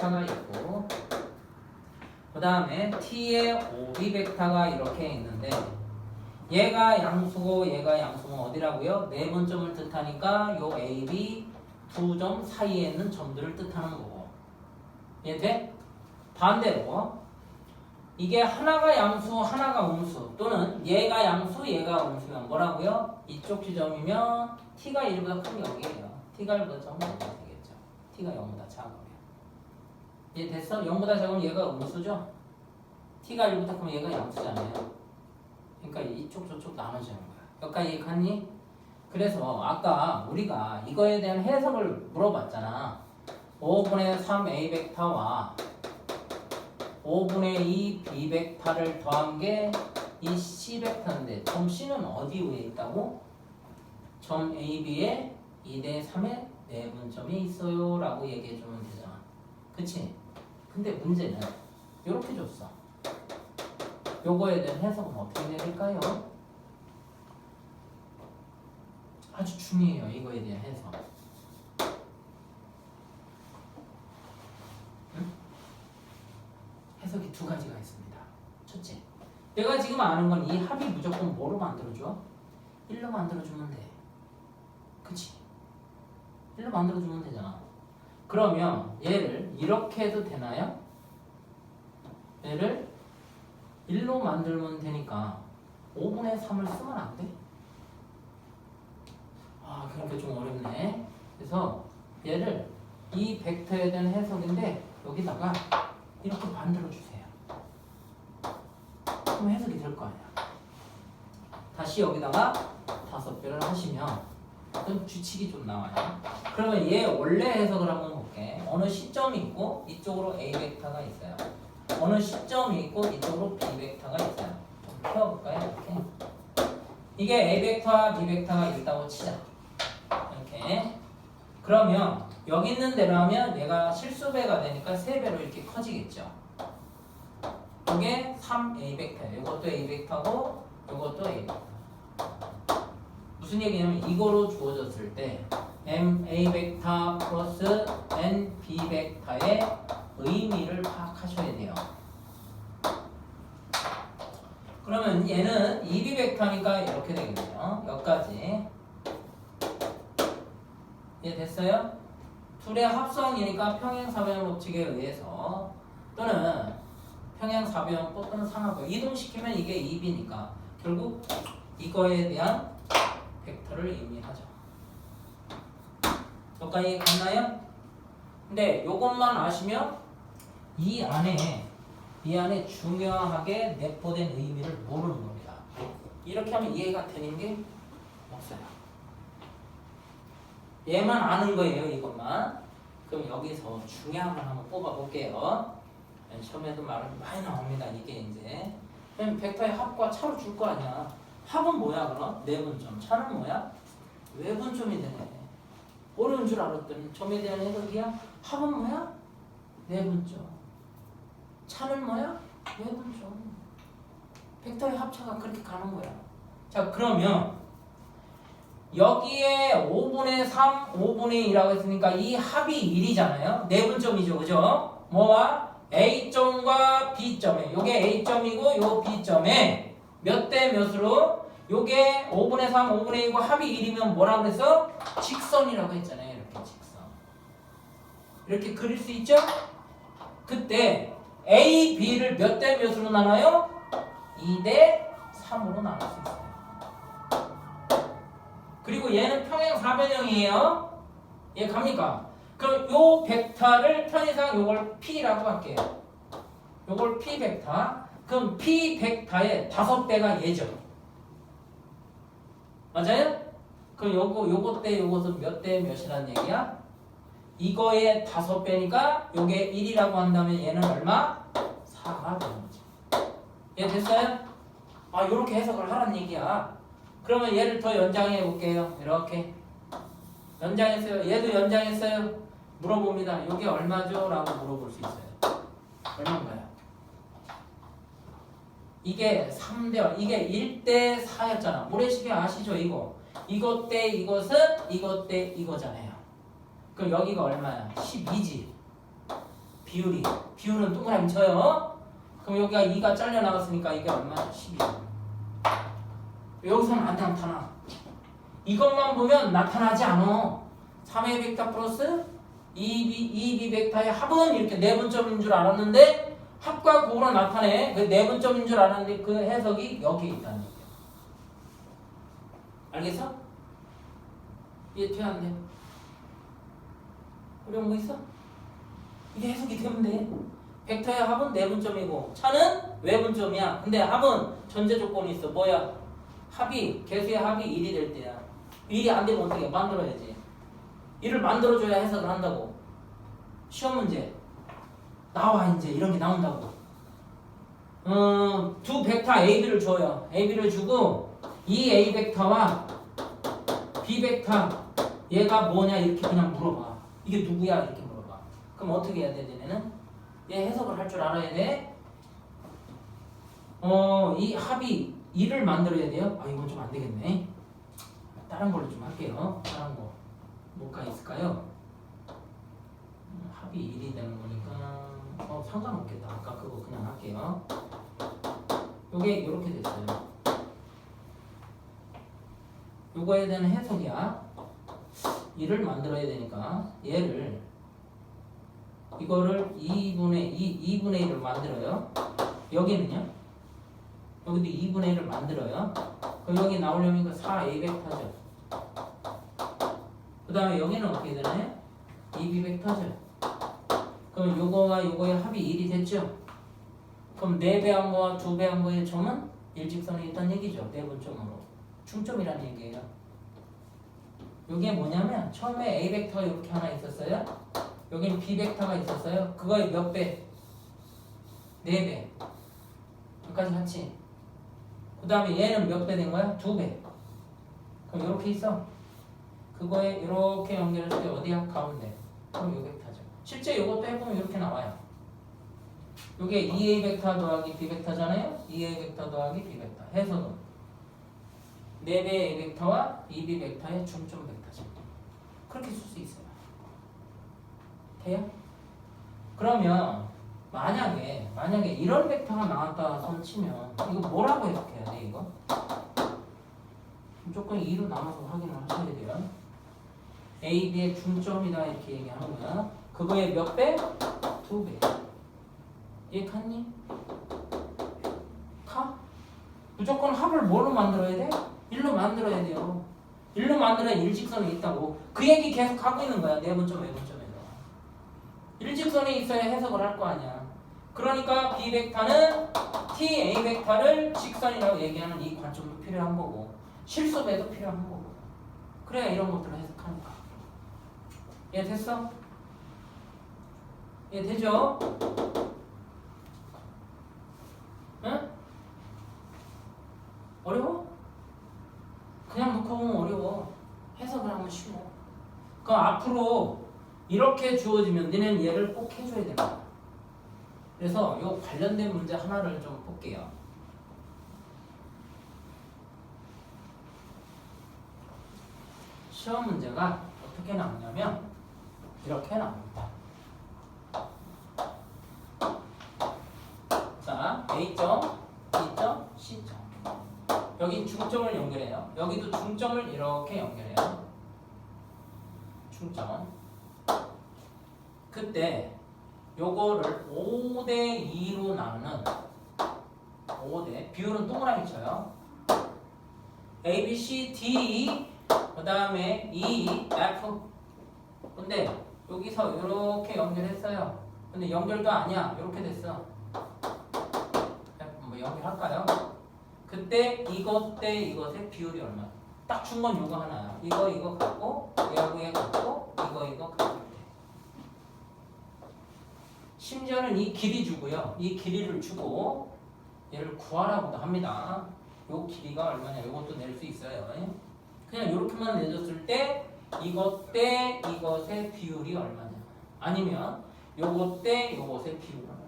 벡터가 있고 그 다음에 t의 OB 벡터가 이렇게 있는데 얘가 양수고 얘가 양수면 어디라고요? 네분점을 뜻하니까 요 AB 두 점 사이에 있는 점들을 뜻하는 거고 이해돼? 반대로 이게 하나가 양수 하나가 음수 또는 얘가 양수 얘가 음수면 뭐라고요? 이쪽 지점이면 t가 1보다 큰 여기에요. t가 1보다 작으면 여기가 되겠죠. t가 0보다 작으면 이해됐어? 0보다 작으면 얘가 음수죠? t가 1보다 크면 얘가 양수잖아요. 그러니까 이쪽 저쪽 나눠지는 거야. 여기까지 이해갔니? 그래서 아까 우리가 이거에 대한 해석을 물어봤잖아. 5분의 3 A 벡터와 5분의 2 B 벡터를 더한 게 이 C 벡터인데 점 C는 어디 위에 있다고? 점 AB에 2대 3의 내분점이 있어요 라고 얘기해주면 되잖아. 그치? 근데 문제는 이렇게 줬어. 요거에 대한 해석은 어떻게 내릴까요? 아주 중요해요. 이거에 대한 해석. 응? 해석이 두 가지가 있습니다. 첫째, 내가 지금 아는 건 이 합이 무조건 뭐로 만들어줘? 1로 만들어주면 돼. 그치? 1로 만들어주면 되잖아. 그러면 얘를 이렇게 해도 되나요? 얘를 1로 만들면 되니까 5분의 3을 쓰면 안 돼? 아, 그러니까 좀 어렵네. 그래서 얘를 이 벡터에 대한 해석인데 여기다가 이렇게 만들어주세요. 그럼 해석이 될 거 아니야. 다시 여기다가 5배를 하시면 어떤 규칙이 좀 나와요. 그러면 얘 원래 해석을 한번 볼게. 어느 시점이 있고 이쪽으로 A 벡터가 있어요. 어느 시점이 있고 이쪽으로 B 벡터가 있어요. 좀 펴볼까요? 이렇게. 이게 A 벡터와 B 벡터가 있다고 치자. 이렇게. 그러면 여기 있는 대로 하면 얘가 실수배가 되니까 3배로 이렇게 커지겠죠. 이게 3A 벡터예요. 이것도 A 벡터고 이것도 A 벡터. 무슨 얘기냐면 이거로 주어졌을 때 MA 벡터 플러스 NB 벡터의 의미를 파악하셔야 돼요. 그러면 얘는 2B 벡터니까 이렇게 되겠네요. 여기까지. 이해됐어요? 둘의 합성이니까 평행사변 법칙에 의해서 또는 평행사변법 또는 상하변 이동시키면 이게 2B니까 결국 이거에 대한 벡터를 의미하죠. 여기까지 갔나요? 근데 요것만 아시면 이 안에 중요하게 내포된 의미를 모르는 겁니다. 이렇게 하면 이해가 되는 게 없어요. 얘만 아는 거예요, 이것만. 그럼 여기서 중요한 걸 한번 뽑아볼게요. 시험에도 말은 많이 나옵니다. 이게 이제 그럼 벡터의 합과 차로 줄 거 아니야. 합은 뭐야 그럼? 내분점. 차는 뭐야? 외분점이 되네. 어려운 줄 알았더니 점에 대한 해석이야. 합은 뭐야? 내분점. 차는 뭐야? 외분점. 벡터의 합차가 그렇게 가는 거야. 자, 그러면 여기에 5분의 3, 5분의 2라고 했으니까 이 합이 1이잖아요. 내분점이죠. 그죠? 뭐와? A점과 B점에 요게 A점이고 요 B점에 몇 대 몇으로 요게 5분의 3, 5분의 2고 합이 1이면 뭐라고 그래서? 직선이라고 했잖아요. 이렇게 직선. 이렇게 그릴 수 있죠? 그때 A, B를 몇 대 몇으로 나눠요? 2대 3으로 나눌 수 있어요. 그리고 얘는 평행사변형이에요. 얘 갑니까? 그럼 요 벡터를 편의상 요걸 P라고 할게요. 요걸 P 벡터. 그럼 P 벡터의 5배가 얘죠. 맞아요? 그럼 요거 때 요것은 몇 대 몇이라는 얘기야? 이거의 5배니까 요게 1이라고 한다면 얘는 얼마? 4가 되는 거지. 얘 됐어요? 아, 요렇게 해석을 하라는 얘기야. 그러면 얘를 더 연장해 볼게요. 이렇게. 연장했어요. 얘도 연장했어요. 물어봅니다. 이게 얼마죠? 라고 물어볼 수 있어요. 얼마인가요? 이게 3대, 이게 1대 4였잖아. 모래시계 아시죠? 이것 대 이것은 이것 대 이거잖아요. 그럼 여기가 얼마야? 12지. 비율은 동그라미 쳐요. 그럼 여기가 2가 잘려 나갔으니까 이게 얼마야? 12. 여기서는 안 나타나. 이것만 보면 나타나지 않아. 3A 벡터 플러스 2B 벡터의 합은 이렇게 내분점인 줄 알았는데 합과 곱으로 나타내. 그 내분점인 줄 알았는데 그 해석이 여기에 있다는 얘기야. 알겠어? 이해 안 돼? 어려운 거 있어? 이게 해석이 되면 돼. 벡터의 합은 내분점이고 차는 외분점이야. 근데 합은 전제 조건이 있어. 뭐야? 합이 개수의 합이 1이 될 때야. 1이 안 되면 어떻게 해? 만들어야지. 1을 만들어줘야 해석을 한다고. 시험 문제 나와. 이제 이런 게 나온다고. 두 벡터 AB를 줘요. AB를 주고 이 A 벡터와 B 벡터 얘가 뭐냐 이렇게 그냥 물어봐. 이게 누구야 이렇게 물어봐. 그럼 어떻게 해야 돼? 얘네는 얘 해석을 할 줄 알아야 돼. 이 합이 2를 만들어야 돼요. 아 이건 좀 안 되겠네. 다른 걸로 좀 할게요. 다른 거 뭐가 있을까요? 합이 1이 되는 거니까 상관없겠다. 아까 그거 그냥 할게요. 요게 이렇게 됐어요. 요거에 대한 해석이야. 2를 만들어야 되니까 얘를 이거를 2분의 1을 만들어요. 여기는요? 여기도 2분의 1을 만들어요. 그럼 여기 나오려면 4A 벡터죠. 그 다음에 여기는 어떻게 되나요? 2B 벡터죠. 그럼 요거와 요거의 합이 1이 됐죠. 그럼 4배한 거와 2배한 거의 점은 일직선에 있다는 얘기죠. 내분점으로. 중점이라는 얘기예요. 요게 뭐냐면 처음에 A 벡터가 이렇게 하나 있었어요. 여기는 B 벡터가 있었어요. 그거의 몇 배? 4배. 여기까지 같이. 그 다음에 얘는 몇 배 된 거야? 2배. 그럼 이렇게 있어. 그거에 이렇게 연결했을 때 어디야? 가운데. 그럼 요 벡터죠. 실제 이것도 해보면 이렇게 나와요. 요게 2A 벡터 더하기 B 벡터잖아요. 2A 벡터 더하기 B 벡터. 해서는 4배의 A 벡터와 2B 벡터의 중점 벡터죠. 그렇게 쓸 수 있어요. 돼요? 그러면 만약에 이런 벡터가 나왔다 손 치면 이거 뭐라고 해석해야 돼 이거? 무조건 2로 나눠서 확인을 하셔야 돼요. A, B의 중점이다 이렇게 얘기하는 거야. 그거의 몇 배? 2배. 얘 갔니? 가? 무조건 합을 뭐로 만들어야 돼? 1로 만들어야 돼요. 1로 만들어야 일직선에 있다고. 그 얘기 계속 하고 있는 거야. 내분점, 외분점에서. 일직선에 있어야 해석을 할 거 아니야. 그러니까 B 벡터는 T A 벡터를 직선이라고 얘기하는 이 관점도 필요한 거고 실수배도 필요한 거고. 그래야 이런 것들을 해석하는 거야. 이해 됐어? 이해 되죠? 응? 어려워? 그냥 놓고 보면 어려워. 해석을 하면 쉬워. 그럼 앞으로 이렇게 주어지면 너는 얘를 꼭 해줘야 됩니다. 그래서 요 관련된 문제 하나를 좀 볼게요. 시험 문제가 어떻게 나오냐면 이렇게 나옵니다. 자, A점, B점, C점. 여기 중점을 연결해요. 여기도 중점을 이렇게 연결해요. 중점. 그때 요거를 5대2로 나누는 5대 비율은 동그라미 쳐요. A, B, C, D 그 다음에 E, F. 근데 여기서 이렇게 연결했어요. 근데 연결도 아니야. 이렇게 됐어. 뭐 연결할까요? 그때 이것 대 이것의 비율이 얼마? 딱 준 건 요거 하나야. 이거 갖고 얘하고 얘 갖고 이거 갖고. 심지어는 이 길이 주고요. 이 길이를 주고 얘를 구하라고도 합니다. 요 길이가 얼마냐? 이것도 낼 수 있어요. 그냥 이렇게만 내줬을 때 이것 대 이것의 비율이 얼마냐? 아니면 요것 대 요것의 비율은 얼마냐?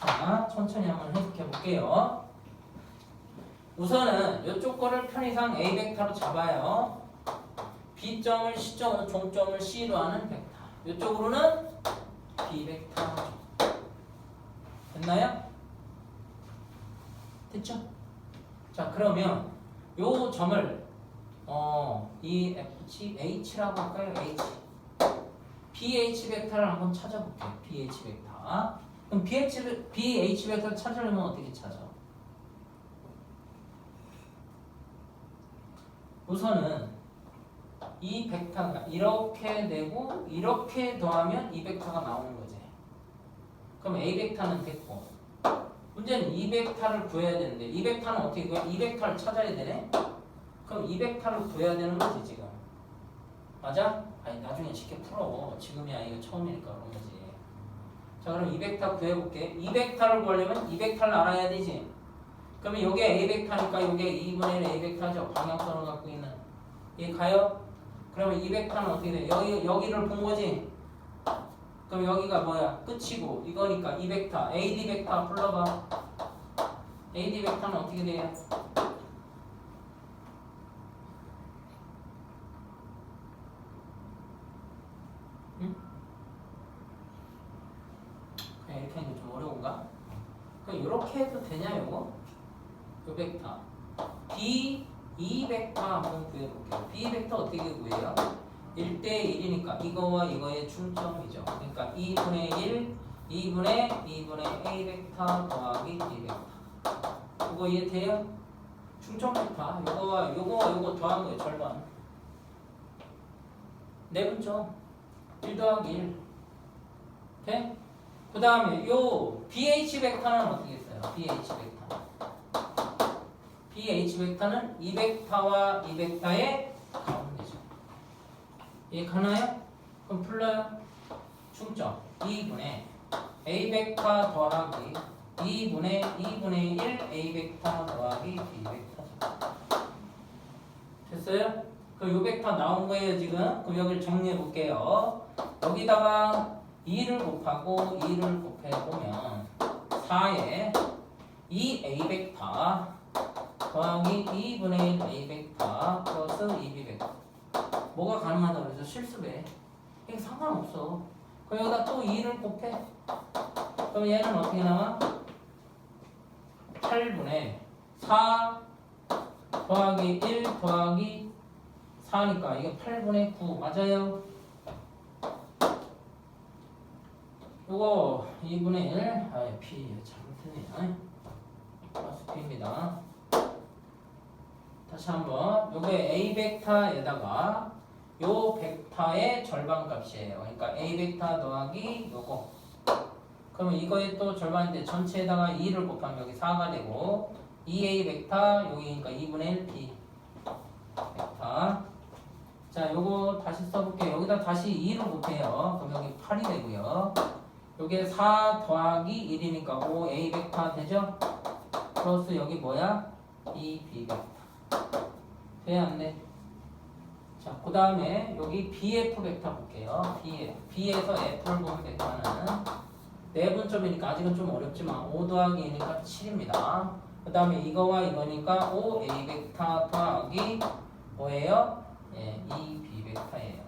자, 천천히 한번 해석해 볼게요. 우선은 이쪽 거를 편의상 A 벡터로 잡아요. B점을 C점으로 종점을 C로 하는 벡터. 이쪽으로는 B벡터. 됐나요? 됐죠? 자, 그러면 요 점을 이 H라고 할까요? H. BH 벡터를 한번 찾아볼게요. BH 벡터. 그럼 BH 벡터를 찾으려면 어떻게 찾아? 우선은 이 벡터가 이렇게 되고 이렇게 더하면 이 벡터가 나오는 거지. 그럼 A 벡터는 됐고 문제는 이 벡터를 구해야 되는데 이 벡터는 어떻게 구해? 이 벡터를 찾아야 되네? 그럼 이 벡터를 구해야 되는 거지 지금. 맞아? 아니 나중에 쉽게 풀어. 지금이야 이거 처음이니까 그런 거지. 자 그럼 이 벡터 구해볼게. 이 벡터를 구하려면 이 벡터를 알아야 되지. 그러면 이게 A 벡터니까 이게 2분의 1 A 벡터죠. 방향선을 갖고 있는. 이해 가요? 그러면 이 벡터는 어떻게 돼? 여기를 본 거지? 그럼 여기가 뭐야? 끝이고 이거니까 이 벡터 AD 벡터 불러봐. AD 벡터는 어떻게 돼요? 응? 그냥 이렇게 하는 게 좀 어려운가? 그럼 이렇게 해도 되냐 요거? 요 벡터 B 벡터 한번 구해볼게요. B 벡터 어떻게 구해요? 1대1이니까 이거와 이거의 중점이죠. 그러니까 2분의 1, 2분의 A 벡터 더하기 B 벡터. 그거 이해돼요? 중점 벡터. 요거와 요거 더한 거예요. 절반. 내분점 1 더하기 1. 돼? 그 다음에 요 BH 벡터는 어떻게 써요? BH 벡터. BH 벡터는 이 벡터와 이 벡터의 가운데죠. 이해 가나요? 그럼 풀러요. 중점 2분의 A 벡터 더하기 2분의 1 A 벡터 더하기 B 벡터. 됐어요? 그럼 요 벡터 나온 거예요 지금. 그럼 여기를 정리해 볼게요. 여기다가 2를 곱하고 2를 곱해보면 4에 2A 벡터 더하기 2분의 1 A 벡터 플러스 2B 벡터. 뭐가 가능하다고 해서 실수배. 이게 상관없어. 그럼 여기다 또 2를 곱해. 그럼 얘는 어떻게 나와? 8분의 4 더하기 1 더하기 4니까 이게 8분의 9 맞아요? 요거 2분의 1 P 잘못했네요. 플러스 P입니다. 다시 한번 요게 A 벡터에다가 요 벡터의 절반값이에요. 그러니까 A 벡터 더하기 요거. 그러면 이거의 또 절반인데 전체에다가 2를 곱하면 여기 4가 되고 2A 벡터 여기니까 2분의 1 B 벡터. 자 요거 다시 써볼게요. 여기다 다시 2를 곱해요. 그럼 여기 8이 되고요. 요게 4 더하기 1이니까 5A 벡터 되죠? 플러스 여기 뭐야? 2B 벡터. 돼? 안 돼? 자, 그 다음에 여기 BF 벡터 볼게요. B에서 F를 보면 벡터는 내분점이니까 아직은 좀 어렵지만 5 더하기 2니까 7입니다. 그 다음에 이거와 이거니까 5A 벡터 더하기 뭐예요? 예, 2B 벡터예요.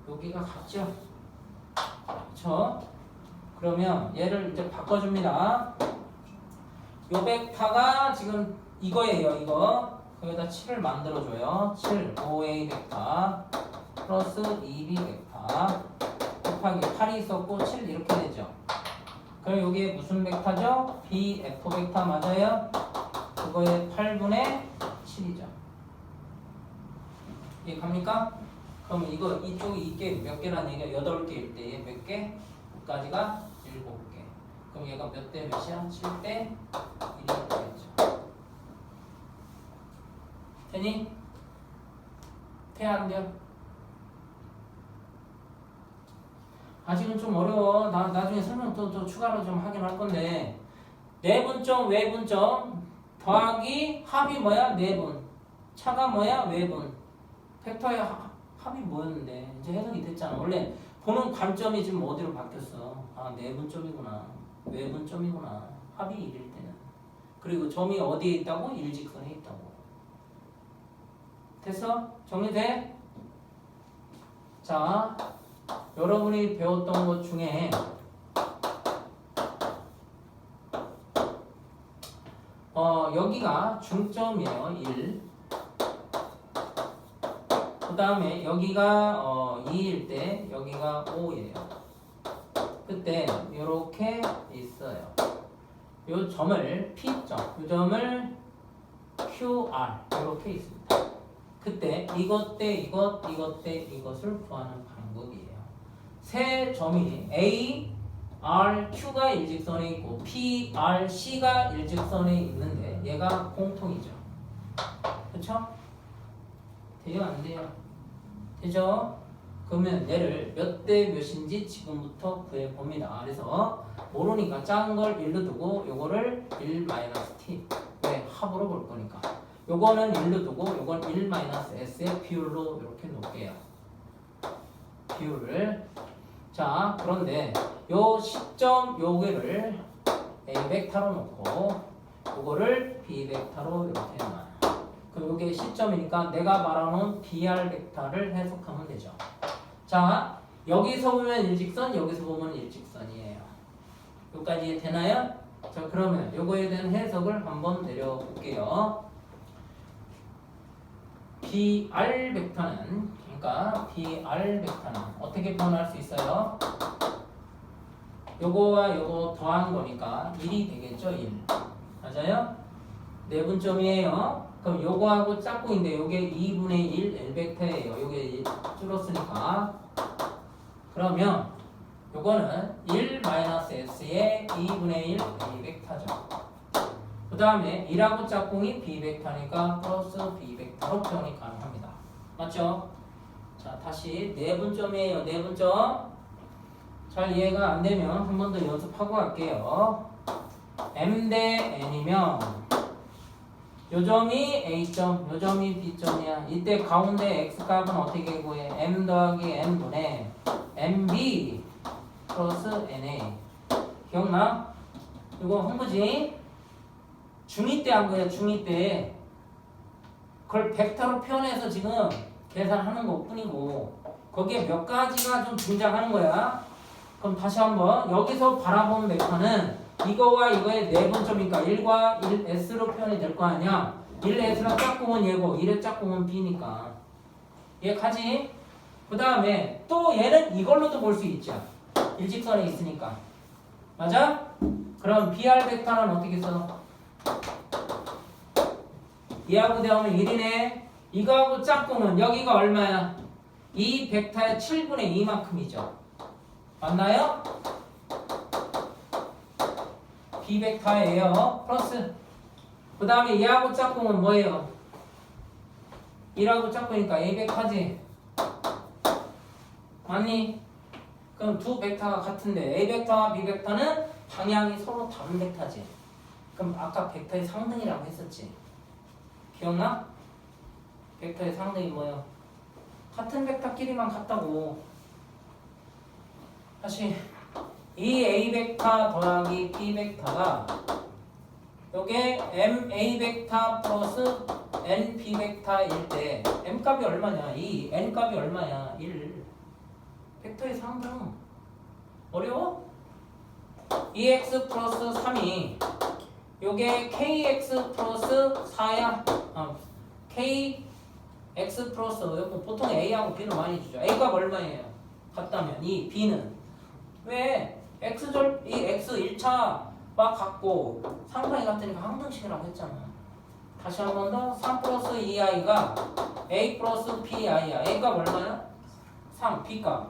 여기가 같죠? 그렇죠? 그러면 얘를 이제 바꿔줍니다. 요 벡터가 지금 이거예요. 이거 거기다 7을 만들어줘요. 7 5A 벡터 플러스 2B 벡터 곱하기 8이 있었고 7 이렇게 되죠. 그럼 여기에 무슨 벡터죠? BF 벡터 맞아요? 그거의 8분의 7이죠. 이해 갑니까? 그럼 이거 이쪽이 이게 몇 개라는 얘기가 8개일 때 몇 개? 까지가 7개. 그럼 얘가 몇 대 몇이야? 7대 1이 되겠죠. 되니? 돼? 안 돼요? 아직은 좀 어려워. 나중에 설명 또 추가로 좀 하긴 할 건데 내분점, 외분점 더하기 합이 뭐야? 내분. 차가 뭐야? 외분. 벡터의 합이 뭐였는데 이제 해석이 됐잖아. 원래 보는 관점이 지금 어디로 바뀌었어? 아, 내분점이구나. 외분점이구나. 합이 1일 때는. 그리고 점이 어디에 있다고? 일직선에 있다고. 됐어? 정리돼? 자, 여러분이 배웠던 것 중에 여기가 중점이에요. 1. 그 다음에 여기가 2일 때 여기가 5예요. 그때 이렇게 있어요. 요 점을 P점, 요 점을 QR 이렇게 있습니다. 그때 이것 대 이것, 이것 대 이것을 구하는 방법이에요. 세 점이 A, R, Q가 일직선에 있고 P, R, C가 일직선에 있는데 얘가 공통이죠. 그쵸? 돼요? 안 돼요? 되죠? 그러면 얘를 몇 대 몇인지 지금부터 구해봅니다. 그래서 모르니까 작은 걸 1로 두고 요거를 1-t 왜? 합으로 볼 거니까 요거는 1로 두고 요건 1-s의 비율로 이렇게 놓을게요. 비율을. 자, 그런데 요 시점 요거를 A 벡터로 놓고 요거를 B 벡터로 이렇게 놔요. 그럼 요게 시점이니까 내가 말하는 BR 벡터를 해석하면 되죠. 자, 여기서 보면 일직선, 여기서 보면 일직선이에요. 여기까지 되나요? 자, 그러면 요거에 대한 해석을 한번 내려볼게요. BR 벡터는, 그러니까 BR 벡터는 어떻게 표현할 수 있어요? 요거와 요거 더한 거니까 1이 되겠죠? 1. 맞아요? 내분점이에요. 그럼 요거하고 짝꿍인데 요게 2분의 1 L 벡터예요. 요게 줄었으니까. 그러면 요거는 1-s의 2분의 1 A 벡터죠. 그 다음에 1하고 짝꿍이 B 벡터니까 플러스 B 벡터로 표현이 가능합니다. 맞죠? 자, 다시 내분점이에요. 내분점. 잘 이해가 안 되면 한 번 더 연습하고 갈게요. M 대 N이면 요 점이 A점, 요 점이 B점이야. 이때 가운데 X값은 어떻게 구해? M 더하기 N분의 MB 플러스 NA. 기억나? 이거 홍보지? 중2 때 한 거야, 중2 때. 그걸 벡터로 표현해서 지금 계산하는 것 뿐이고, 거기에 몇 가지가 좀 등장하는 거야. 그럼 다시 한번, 여기서 바라보는 벡터는 이거와 이거의 내분점이니까 1과 1S로 표현이 될 거 아니야. 1S랑 짝꿍은 얘고 1의 짝꿍은 B니까. 이해가지? 그 다음에 또 얘는 이걸로도 볼 수 있죠. 일직선에 있으니까. 맞아? 그럼 BR 벡터는 어떻게 써? 얘하고 대하면 1이네. 이거하고 짝꿍은 여기가 얼마야? 이 벡터의 7분의 2만큼이죠. 맞나요? B 벡터예요. 플러스. 그 다음에 얘하고 짝꿍은 뭐예요? 1하고 짝꿍이니까 A 벡터지. 맞니? 그럼 두 벡터가 같은데 A 벡터와 B 벡터는 방향이 서로 다른 벡터지. 그럼 아까 벡터의 상등이라고 했었지. 기억나? 벡터의 상등이 뭐예요? 같은 벡터끼리만 같다고. 다시 이 A 벡터 더하기 B 벡터가 요게 MA 벡터 플러스 NB 벡터일 때 M 값이 얼마냐? 2, N 값이 얼마냐? 1. 벡터의 상등. 어려워? 2x 플러스 3이 요게 kx 플러스 4야. kx 플러스 보통 a하고 b를 많이 주죠. a가 얼마예요? 같다면 이 b는 왜 x절 이 x 1차와 같고 상방이 같으니까 항등식이라고 했잖아. 다시 한 번 더. 3 플러스 2i가 a 플러스 pi야. a가 얼마야? 3, b가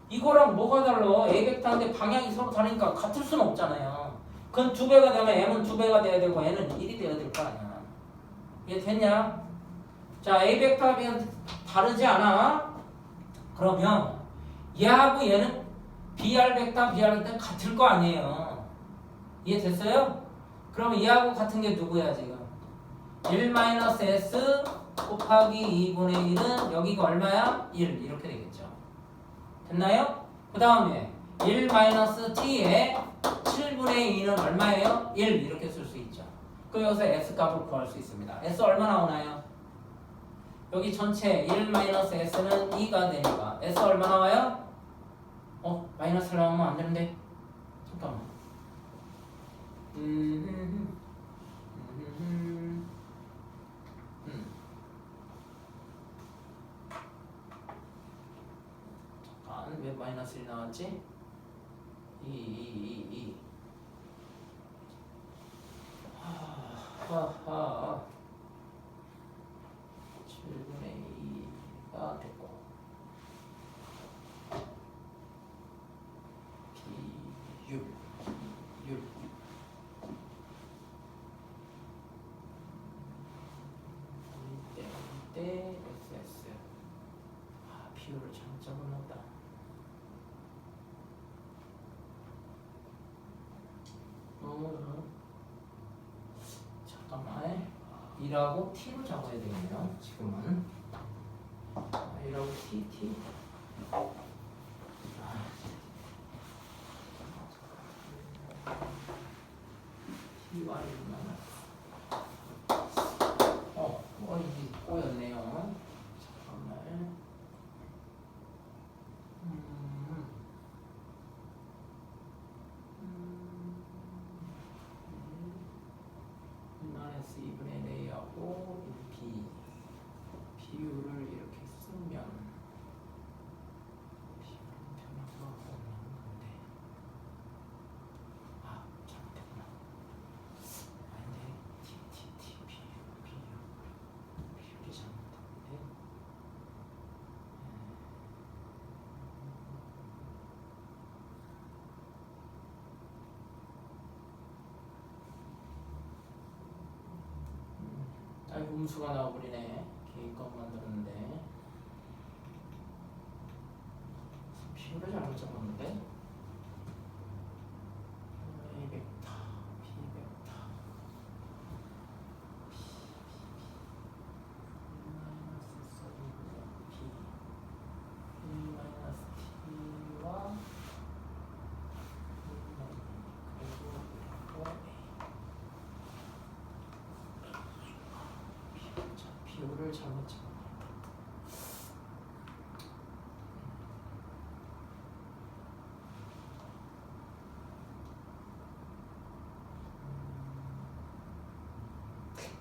이거랑 뭐가 달라? A 벡터인데 방향이 서로 다르니까 같을 수는 없잖아요. 그건 2배가 되면 M은 2배가 돼야 되고 N은 1이 돼야 될 거 아니야. 이해됐냐? 자, A 벡터와 B는 다르지 않아? 그러면 얘하고 얘는 BR 벡터, BR 벡터 같을 거 아니에요. 이해됐어요? 그러면 얘하고 같은 게 누구야 지금? 1-S 곱하기 2분의 1은 여기가 얼마야? 1 이렇게 되겠죠. 됐나요? 그 다음에 1-t에 7분의 2는 얼마예요? 1 이렇게 쓸 수 있죠. 그럼 여기서 S 값을 구할 수 있습니다. S 얼마 나오나요? 여기 전체 1-s는 2가 되니까 s 얼마 나와요? 마이너스를 나오면 안 되는데 잠깐만. 잠깐 왜 마이너스 1 나왔지? 2 하하 7분의 2가 됐고 비율 때 SS 비율을 잘못 적어놨다. 잠깐만 2라고 T로 적어야 되겠네요. 지금은 2라고 T T Ty만 이게 꼬였네요. 잠깐만. 마이너스 2분의 A하고 B 비율을 이렇게 쓰면 비율은 변화가 없는데 잘못됐구나. 아닌데 비율이 잘못됐는데 음수가 나와버리네. 개인권 만들었는데 비율을 잘못 적었는데 A 벡터, B 벡터, B 마이너스 T와 비율을 잘못 적었네.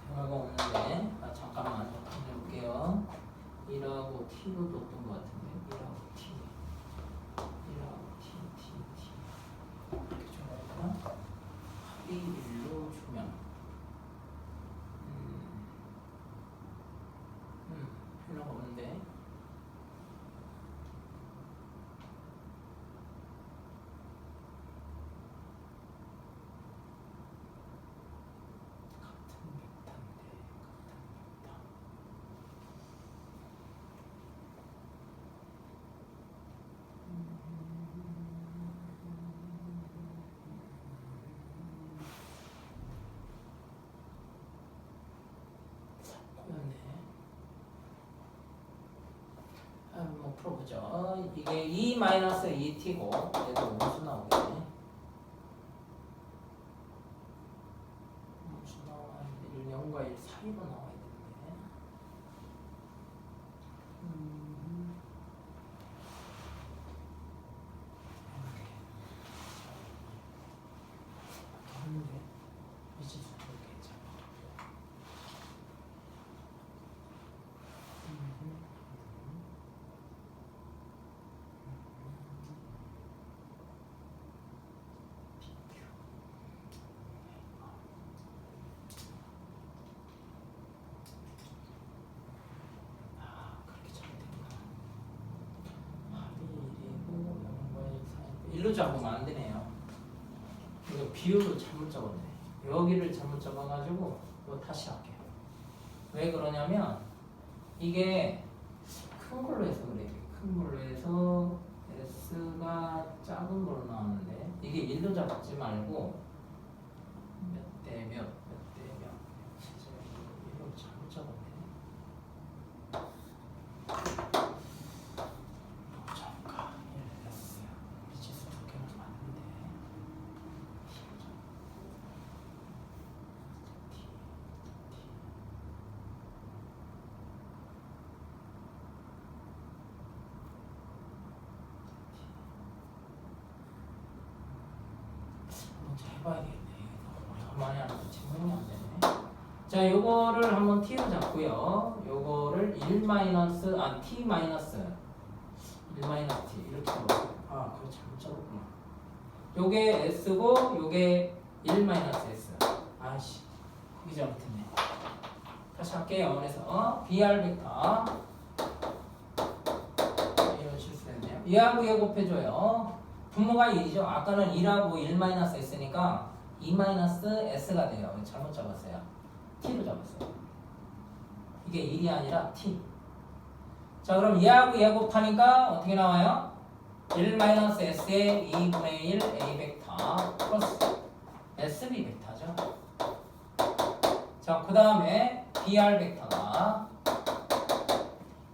대화가 없는데 잠깐만 해볼게요. 1하고 T로 뒀던 것 같은데 1하고 T 이렇게 줘야 되나? 합이 1로 주면 변화가 없는데 한번 풀어보죠. 이게 2-2t고 얘도 음수 나오겠네. 음수 나오는데 0과 1 사이로 나와야 되는데 했는데 미치수 이렇게 잡아. 일로 잡으면 안 되네요. 이거 비율을 잘못 적었네. 여기를 잘못 적어가지고 이거 다시 할게요. 왜 그러냐면 이게 큰 걸로 해서 그래. 큰 걸로 해서 S가 작은 걸로 나왔는데 이게 1로 잡지 말고 몇 대 몇 이거 잘못 적었네. 해봐야 되겠네. 오랜만에 하는 거 질문이 안 되네. 자, 요거를 한번 t로 잡고요. 요거를 1 마이너스 t 마이너스 1 마이너스 t 이렇게 잡아요. 아, 그거 잘못 잡았구나. 요게 s고 요게 1 마이너스 s. 아이씨, 거기 잘못했네. 다시 할게요. 그래서 BR 벡터 이런 실수했네요. 얘하고 얘 곱해줘요. 분모가 1이죠. 아까는 1하고 1-s니까 2-s가 돼요. 잘못 잡았어요. t로 잡았어요. 이게 1이 아니라 t. 자, 그럼 얘하고 얘 곱하니까 어떻게 나와요? 1-s의 2분의 1 a 벡터 플러스 sb 벡터죠. 자, 그 다음에 BR 벡터가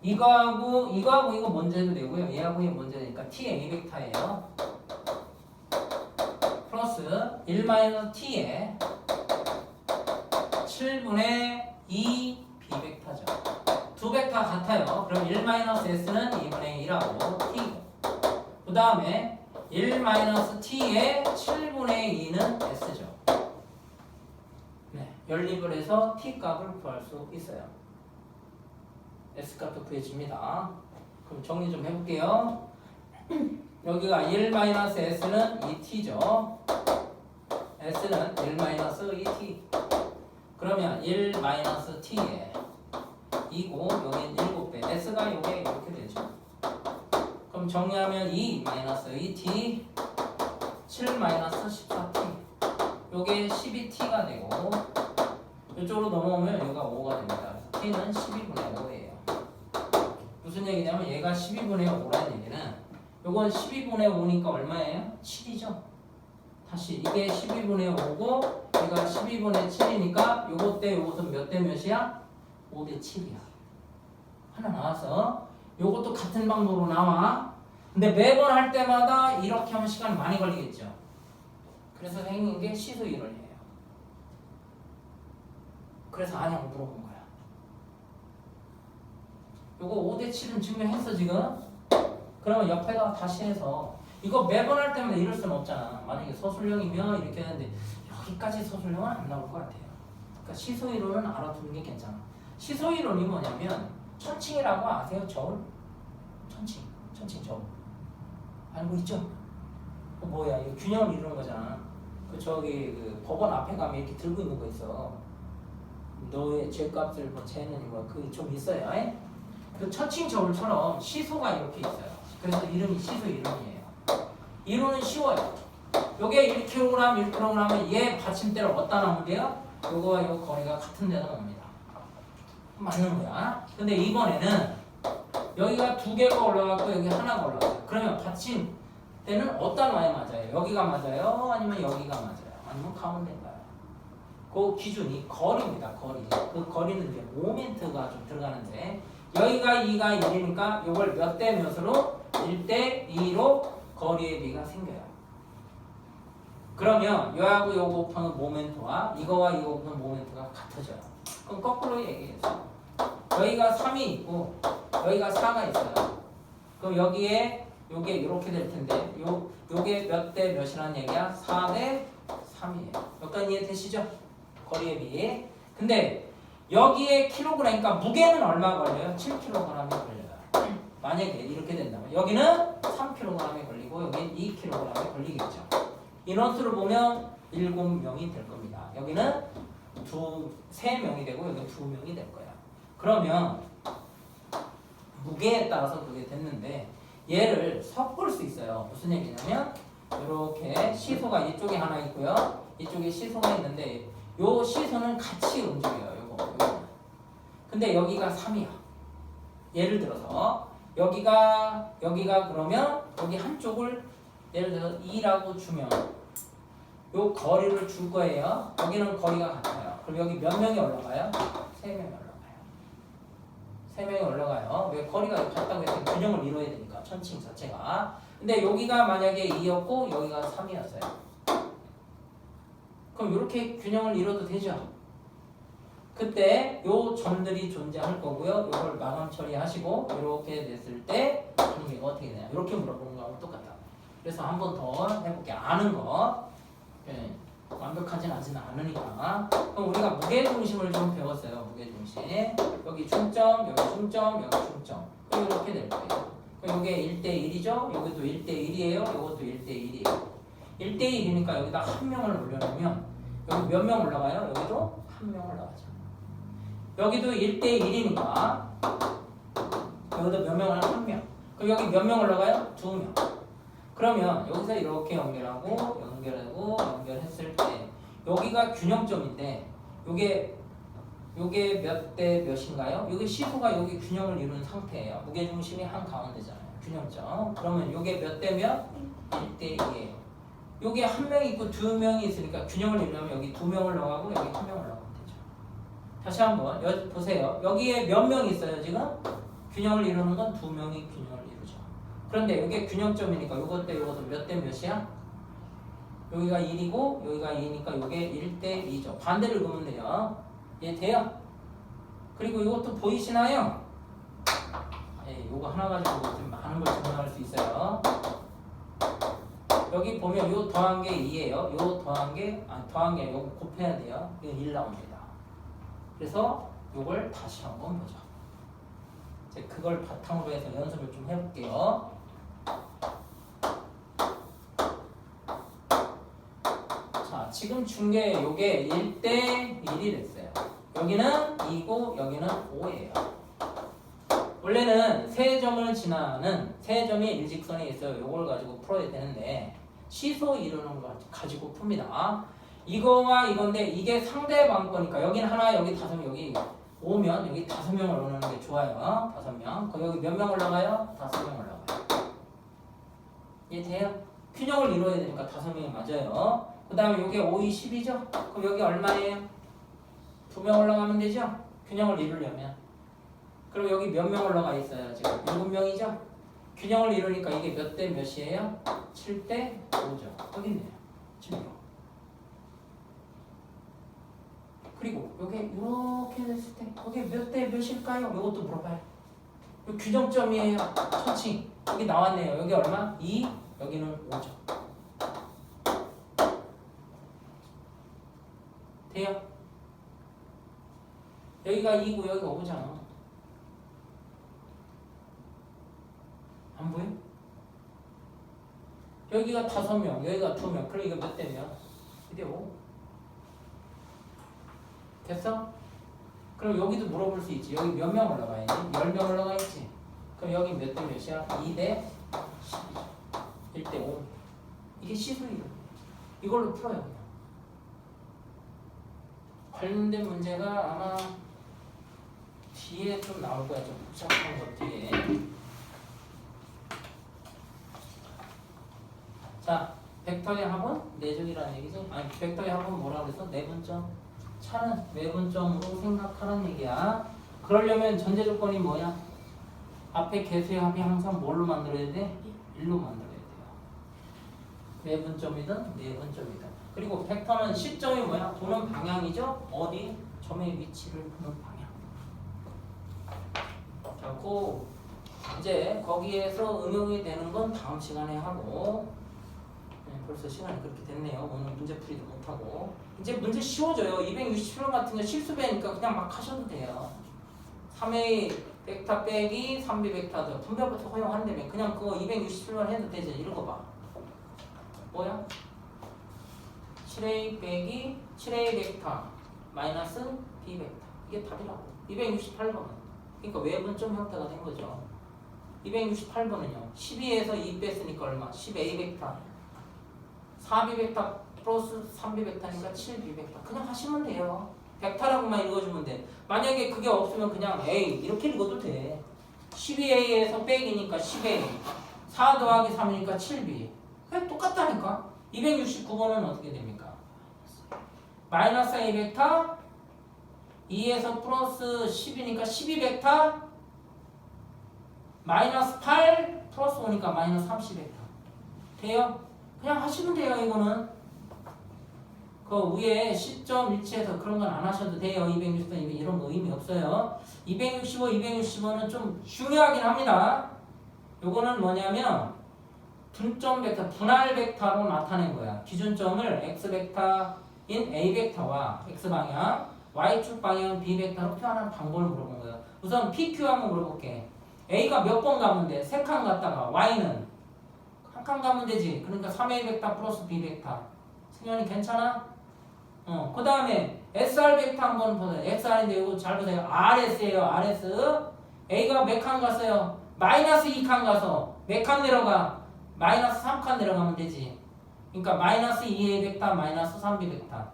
이거하고 이거 먼저 해도 되고요. 얘하고 얘 먼저 되니까 TA 벡터예요. 플러스 1-t에 7분의 2 B 벡터죠. 두 벡터 같아요. 그럼 1-s는 2분의 1하고 t고 그 다음에 1-t에 7분의 2는 s죠. 네, 연립을 해서 t 값을 구할 수 있어요. S값도 구해집니다. 그럼 정리 좀 해볼게요. 여기가 1-s는 2t죠. s는 1-2t. 그러면 1-t에 2고 여기는 7배. s가 요게 이렇게 되죠. 그럼 정리하면 2-2t 7-14t 요게 12t가 되고 이쪽으로 넘어오면 여기가 5가 됩니다. 그래서 t는 12분의 5예요. 무슨 얘기냐면 얘가 12분의 5라는 얘기는 요건 12분의 5니까 얼마예요? 7이죠. 다시 이게 12분의 5고 얘가 12분의 7이니까 요것 대 요것은 몇 대 몇이야? 5대 7이야. 하나 나와서 요것도 같은 방법으로 나와. 근데 매번 할 때마다 이렇게 하면 시간이 많이 걸리겠죠. 그래서 생긴 게 시수 이론이에요. 그래서 아냐고 물어본 거야. 요거 5대 7은 증명했어 지금. 그러면 옆에다가 다시 해서 이거 매번 할 때마다 이럴 수는 없잖아. 만약에 서술형이면 이렇게 하는데 여기까지 서술형은 안 나올 것 같아요. 그러니까 시소이론은 알아두는 게 괜찮아. 시소이론이 뭐냐면 천칭이라고 아세요? 저울? 천칭 저울. 알고 있죠? 뭐야 이거 균형을 이루는 거잖아. 그 저기 그 법원 앞에 가면 이렇게 들고 있는 거 있어. 너의 죄값을 뭐 재는 뭐 그게 좀 있어요. 에? 그 천칭 저울처럼 시소가 이렇게 있어요. 그래서 이름이 시소 이론이에요. 이론은 쉬워요. 요게 1kg, 1kg은 얘 받침대를 어디다 놓으면 돼요? 요거와 요 거리가 같은 데다 놓습니다. 맞는 거야. 근데 이번에는 여기가 두 개가 올라갔고 여기 하나가 올라갔어요. 그러면 받침대는 어디다 놔야 맞아요? 여기가 맞아요? 아니면 여기가 맞아요? 아니면 가운데인가요? 그 기준이 거리입니다. 거리. 그 거리는 이제 모멘트가 좀 들어가는데 여기가 2가 1이니까 이걸 몇 대 몇으로? 1대 2로 거리의 비가 생겨요. 그러면 요하고 요 곱하는 모멘트와 이거와 이거 곱하는 모멘트가 같아져요. 그럼 거꾸로 얘기해서 여기가 3이 있고 여기가 4가 있어요. 그럼 여기에 요게 이렇게 될 텐데 요게 몇 대 몇이라는 얘기야? 4대 3이에요. 여기까지 이해되시죠? 거리의 비. 근데 여기에 킬로그램이니까 무게는 얼마 걸려요? 7kg이 걸려요. 만약에 이렇게 된다면 여기는 3kg이 걸리고 여기는 2kg이 걸리겠죠. 인원수를 보면 7명이 될 겁니다. 여기는 3명이 되고 여기는 2명이 될 거야. 그러면 무게에 따라서 그게 됐는데 얘를 섞을 수 있어요. 무슨 얘기냐면 이렇게 시소가 이쪽에 하나 있고요. 이쪽에 시소가 있는데 요 시소는 같이 움직여요. 요거. 근데 여기가 3이야. 예를 들어서 여기가 그러면 여기 한쪽을 예를 들어서 2라고 주면 요 거리를 줄 거예요. 여기는 거리가 같아요. 그럼 여기 몇 명이 올라가요? 3명이 올라가요. 3명이 올라가요. 왜 거리가 같다고 했더니 균형을 이루어야 되니까 천칭 자체가. 근데 여기가 만약에 2였고 여기가 3이었어요. 그럼 이렇게 균형을 이뤄도 되죠. 그때 요 점들이 존재할 거고요. 이걸 마감 처리하시고 이렇게 됐을 때 분위기가 어떻게 되냐. 이렇게 물어보는 거하고 똑같다. 그래서 한 번 더 해볼게요. 아는 거. 완벽하진 않으니까. 그럼 우리가 무게중심을 좀 배웠어요. 무게중심. 여기 중점, 여기 중점, 여기 중점. 이렇게 될 거예요. 이게 1대1이죠? 여기도 1대1이에요. 이것도 1대1이에요. 1대1이니까 여기다 한 명을 올려놓으면 여기 몇 명 올라가요? 여기도 한 명 올라가죠. 여기도 1대1이니까 여기도 몇 명을 한 명. 그럼 여기 몇 명 올라가요? 2명. 그러면 여기서 이렇게 연결하고 연결했을 때 여기가 균형점인데 요게 몇 대 몇인가요? 요게 시소가 여기 균형을 이루는 상태예요. 무게중심이 한가운데잖아요. 균형점. 그러면 요게 몇 대 몇? 1대 2예요. 요게 한 명이 있고 2명이 있으니까 균형을 이루려면 여기 2명을 넣어가고 여기 1명을 넣으면 되죠. 다시 한번 보세요. 여기에 몇 명이 있어요 지금? 균형을 이루는 건 2명이 균형을 이루죠. 그런데 이게 균형점이니까 요것 대 요것도 몇 대 몇이야? 여기가 1이고 여기가 2니까 요게 1대 2죠. 반대를 그으면 돼요. 이해돼요? 그리고 이것도 보이시나요? 예, 요거 하나 가지고 좀 많은 걸 증명할 수 있어요. 여기 보면 요 더한 게 2예요. 요 더한 게 요거 곱해야 돼요. 이건 1 나옵니다. 그래서 요걸 다시 한번 보죠. 이제 그걸 바탕으로 해서 연습을 좀 해볼게요. 자, 지금 준 게 요게 1대 1이 됐어요. 여기는 2고 여기는 5예요. 원래는 세 점을 지나는 세 점이 일직선에 있어요. 요걸 가지고 풀어야 되는데 시소 이루는 거 가지고 풉니다. 이거와 이건데 이게 상대방 거니까 여기는 하나, 여기 5명, 여기 5면 여기 5명을 올라오는 게 좋아요. 5명. 그럼 여기 몇 명 올라가요? 5명 올라가요. 이해돼요? 균형을 이루어야 되니까 5명이 맞아요. 그 다음에 이게 5, 2, 10이죠? 그럼 여기 얼마예요? 2명 올라가면 되죠? 균형을 이루려면. 그럼 여기 몇 명 올라가 있어요? 지금 7명이죠? 균형을 이루니까 이게 몇 대 몇이에요? 7대 5죠. 여기 있네요. 7명. 그리고 여기 이렇게 됐을 때 거기 몇 대 몇일까요? 이것도 물어봐요. 여기 규정점이에요. 천칭. 여기 나왔네요. 여기 얼마? 2, 여기는 5죠. 돼요? 여기가 2고 여기가 5잖아. 안 보여? 여기가 5명, 여기가 2명. 그럼 이거 몇 대 몇? 2대 5. 됐어? 그럼 여기도 물어볼 수 있지. 여기 몇 명 올라가 있니? 10명 올라가 있지. 그럼 여기 몇 대 몇이야? 2대 12. 1대 5. 이게 시술이에요. 이걸로 풀어요. 그냥. 관련된 문제가 아마 뒤에 좀 나올 거야. 좀 복잡한 것 뒤에. 자, 벡터의 합은 내적이라는 얘기죠. 아니, 벡터의 합은 뭐라 그래서? 내분점. 차는 외분점으로 생각하라는 얘기야. 그러려면 전제 조건이 뭐야? 앞에 개수의 합이 항상 뭘로 만들어야 돼? 1로 만들어야 돼요. 외분점이든 내분점이든. 그리고 벡터는 시점이 뭐야? 보는 방향이죠? 어디? 점의 위치를 보는 방향. 자, 이제 거기에서 응용이 되는 건 다음 시간에 하고. 벌써 시간이 그렇게 됐네요. 오늘 문제풀이도 못하고. 이제 문제 쉬워져요. 267번 같은 거 실수배니까 그냥 막 하셔도 돼요. 3A 벡터 빼기 3B 벡터도 분배부터 허용한다며 그냥 그거 267번 해도 되지. 이런 거 봐. 뭐야? 7A 빼기 7A 벡터 마이너스 B 벡터. 이게 답이라고. 268번은. 그러니까 외분점 형태가 된 거죠. 268번은요. 12에서 2 뺐으니까 얼마? 10A 벡터. 4B 벡터 플러스 3B 벡터니까 7B 벡터. 그냥 하시면 돼요. 벡터라고만 읽어주면 돼. 만약에 그게 없으면 그냥 A 이렇게 읽어도 돼. 12A에서 빼기니까 10A. 4 더하기 3이니까 7B. 그냥 똑같다니까. 269번은 어떻게 됩니까? 마이너스 A 벡터 2에서 플러스 10이니까 12 벡터 마이너스 8 플러스 5니까 마이너스 30 벡터. 돼요? 그냥 하시면 돼요. 이거는 그 위에 시점 위치에서 그런 건 안 하셔도 돼요. 260번 이런 거 의미 없어요. 265, 265는 좀 중요하긴 합니다. 요거는 뭐냐면 분점 벡터, 분할 벡터로 나타낸 거야. 기준점을 x 벡터 인 A 벡터와 X 방향, Y축 방향 B 벡터로 표현하는 방법을 물어본 거예요. 우선 PQ 한번 물어볼게. A가 몇 번 가면 돼? 3칸 갔다가 Y는 한 칸 가면 되지. 그러니까 3A 벡터 플러스 B 벡터. 승현이 괜찮아? 그 다음에 SR 벡터 한번 보세요. SR인데 이거 잘 보세요. RS예요. RS. A가 몇 칸 갔어요? 마이너스 2칸 가서 몇 칸 내려가? 마이너스 3칸 내려가면 되지. 그러니까 마이너스 2A 벡터 마이너스 3B 벡터.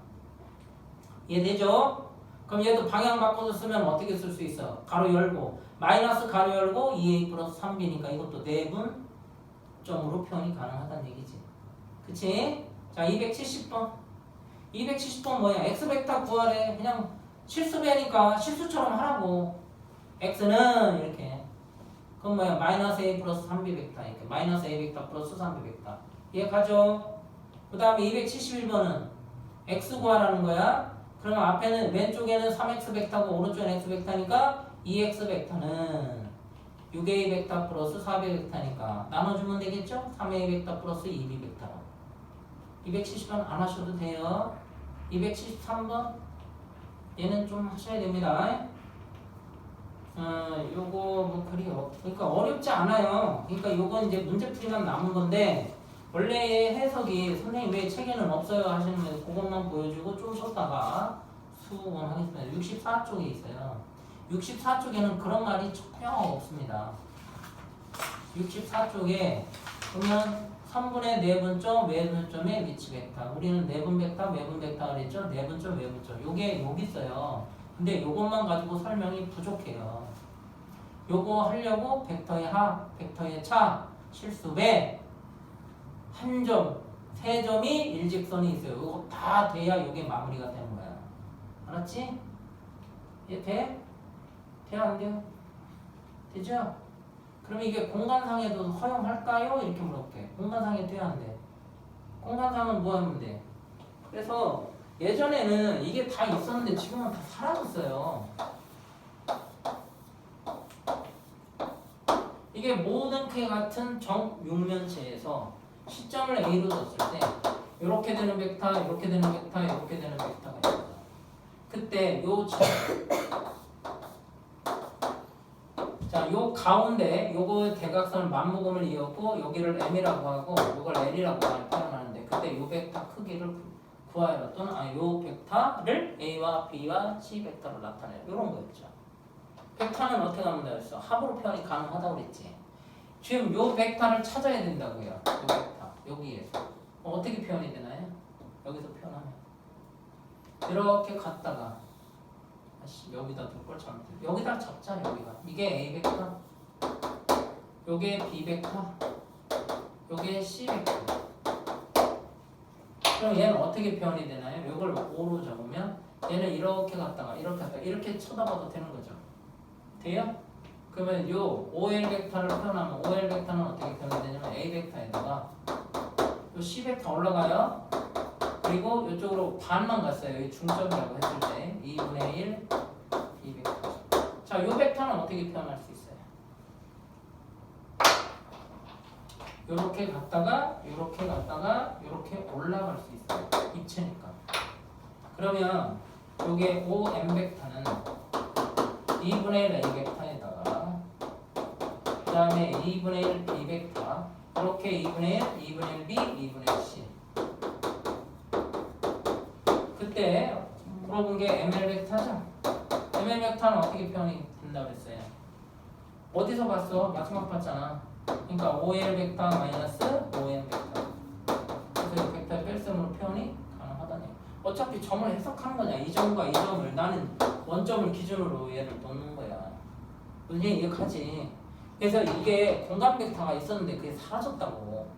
이해되죠? 그럼 얘도 방향 바꿔서 쓰면 어떻게 쓸 수 있어? 가로 열고 마이너스 가로 열고 2A 플러스 3B니까 이것도 내분 점으로 표현이 가능하다는 얘기지. 그치? 자 270번 270번 뭐야? X 벡터 구하래. 그냥 실수배니까 실수처럼 하라고. X는 이렇게 그럼 뭐야? 마이너스 A 플러스 3B 벡터 이렇게 마이너스 A 벡터 플러스 3B 벡터 이해가죠? 그 다음에 271번은 X 구하라는 거야. 그러면 앞에는 왼쪽에는 3X 벡터고 오른쪽에는 X 벡터니까 2X 벡터는 6A 벡터 플러스 4B 벡터니까 나눠주면 되겠죠? 3A 벡터 플러스 2B 벡터로 270번 안 하셔도 돼요. 273번 얘는 좀 하셔야 됩니다. 요거 뭐 그러니까 어렵지 않아요. 그러니까 요건 이제 문제풀이만 남은 건데 원래의 해석이 선생님 왜 책에는 없어요 하시는 분 그것만 보여주고 좀 쉬었다가 수긍하겠습니다. 64쪽에 있어요. 64쪽에는 그런 말이 전혀 없습니다. 64쪽에 보면 3분의 내분점 외분점의 위치 벡터. 우리는 내분 벡터 외분 벡터 그랬죠. 내분점 외분점. 요게 여기 있어요. 근데 요것만 가지고 설명이 부족해요. 요거 하려고 벡터의 합, 벡터의 차, 실수배 한 점, 세 점이 일직선이 있어요. 이거 다 돼야 이게 마무리가 되는 거야. 알았지? 이해 돼? 돼요? 안 돼요? 되죠? 그럼 이게 공간상에도 허용할까요? 이렇게 물어볼게. 공간상에 돼야 안 돼? 공간상은 뭐 하면 돼? 그래서 예전에는 이게 다 있었는데 지금은 다 사라졌어요. 이게 모든 개 같은 정육면체에서 시점을 A로 뒀을 때 이렇게 되는 벡터, 이렇게 되는 벡터, 이렇게 되는 벡터가 있어요. 그때 요 가운데 요거 대각선을 맞모금을 이었고 여기를 M이라고 하고 요걸 L이라고 표현하는데 그때 요 벡터 크기를 구하여 또는 요 벡터를 A와 B와 C 벡터로 나타내요. 요런 거였죠. 벡터는 어떻게 하면 되겠어? 합으로 표현이 가능하다고 그랬지. 지금 요 벡터를 찾아야 된다고요. 요 벡터 여기에서 어떻게 표현이 되나요? 여기서 표현하면 이렇게 갔다가 여기다 둘 걸 잘못 여기다 잡자. 여기가 이게 A 벡터 요게 B 벡터 요게 C 벡터. 그럼 얘는 어떻게 표현이 되나요? 요걸 5로 적으면 얘는 이렇게 갔다가 이렇게 갔다가 이렇게 쳐다봐도 되는 거죠. 돼요? 그러면 요 OL 벡터를 표현하면 OL 벡터는 어떻게 표현이 되냐면 A 벡터에다가 요 C 벡터 올라가요. 그리고 이쪽으로 반만 갔어요. 이 중점이라고 했을 때 2분의 1 B 벡터. 자, 요 벡터는 어떻게 표현할 수 있어요? 요렇게 갔다가 요렇게 갔다가 요렇게 올라갈 수 있어요. 입체니까. 그러면 요게 OM 벡터는 2분의 1 A 벡터에다가 그 다음에 2분의 1 B 벡터 이렇게 2분의 1, 2분의 1 B, 2분의 1 C. 그때 물어본 게 ML 벡터죠? ML 벡터는 어떻게 표현이 된다고 했어요? 어디서 봤어? 마지막 봤잖아. 그러니까 OL 벡터 마이너스 OM 벡터. 그래서 이 벡터의 뺄셈으로 표현이 가능하다니. 어차피 점을 해석하는 거냐. 이 점과 이 점을 나는 원점을 기준으로 얘를 놓는 거야. 문제 이해하지? 그래서 이게 공간 벡터가 있었는데 그게 사라졌다고.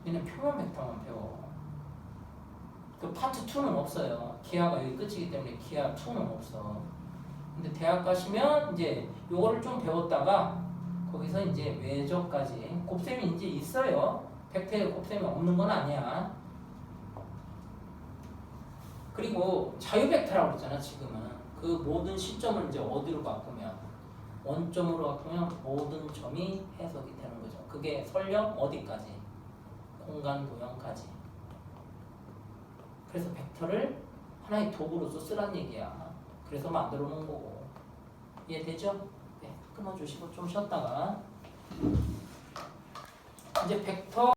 얘는 표면 벡터만 배워. 그 파트 2는 없어요. 기하가 여기 끝이기 때문에 기하 2는 없어. 근데 대학 가시면 이제 요거를 좀 배웠다가 거기서 이제 외적까지 곱셈이 이제 있어요. 벡터에 곱셈이 없는 건 아니야. 그리고 자유 벡터라고 그랬잖아. 지금은 그 모든 시점을 이제 어디로 바꾸면 원점으로 바꾸면 모든 점이 해석이 되는 거죠. 그게 설령 어디까지? 공간 도형까지. 그래서 벡터를 하나의 도구로서 쓰란 얘기야. 그래서 만들어 놓은 거고. 이해되죠? 네, 끊어주시고 좀 쉬었다가 이제 벡터